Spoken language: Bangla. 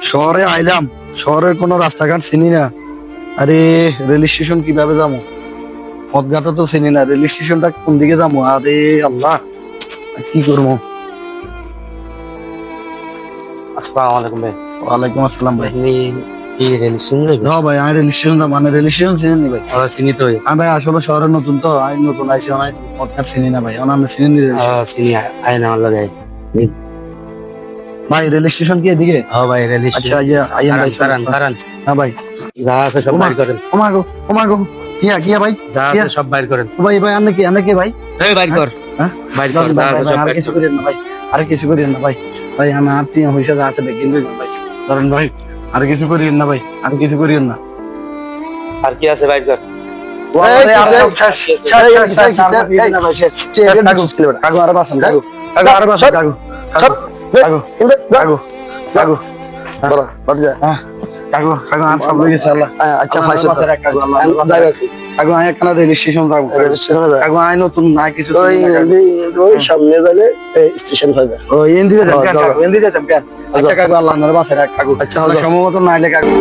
শহরে আইলাম, শহরের কোনো রাস্তাঘাট চিনি না। আরে রেল স্টেশন কিভাবে যাবো? পথঘাটও তো চিনি না, রেল স্টেশনটা কোন দিকে যাবো? আরে আল্লাহ, কি করবো? আসসালামু আলাইকুম ভাই। ওয়ালাইকুম আসসালাম ভাই। আপনি কি রেল স্টেশন যাবেন? না ভাই, আমি রেল স্টেশন মানে রেল স্টেশন চিনি নি ভাই। চিনি তো। আমি ভাই আসলে শহরে নতুন তো, আমি নতুন আইসি, আমি পথঘাট চিনি না ভাই। আমি চিনি নি রেল স্টেশন। চিনি আয় না আমার লাগে। ভাই রেল স্টেশন কি এদিকে? ভাই রেল আচ্ছা স্টেশন। আইয়া ভাই, কারণ হ্যাঁ ভাই। যা আছে সব বাইর করেন। ওমাগো ওমাগো, কিয়া কিয়া ভাই, যা আছে সব বাইর করেন। ভাই ভাই আনে কি ভাই? এই বাইর কর। হ্যাঁ বাইর কর। যা আছে সব আর বাইর কিছু কর। করেন না ভাই, আর কিছু করেন না ভাই। ভাই আমার আত্মীয় হইসা যা আছে দেখেন ভাই, ধরেন ভাই, আর কিছু করিয়েন না ভাই, আর কিছু করিয়েন না। আর কি আছে বাইর কর। আরে আর সব শেষ, শেষ, না ভাই, শেষ। কাগু আরো বাসন, কাগু আরো বাসন, কাগু কাগু আর সব লই গেছে আল্লাহ। আচ্ছা আল্লাহ ফাইসল বাসার এক কাগু, আল্লাহ বাসার এক কাগু। কাগু আয় একখানা রেল স্টেশন যাবো। কাগু আয় নতুন না কিছু ওই চিনি না, কাগু। ওই সামনে যাইলে স্টেশন পাইবে। ও এন্দি দিতেন যাও। কাগু, এন্দি দিতেন কেন? আচ্ছা কাগু, আল্লাহ বাসার এক কাগু। আচ্ছা, যাও। সম্ভবত নাইলে কাগু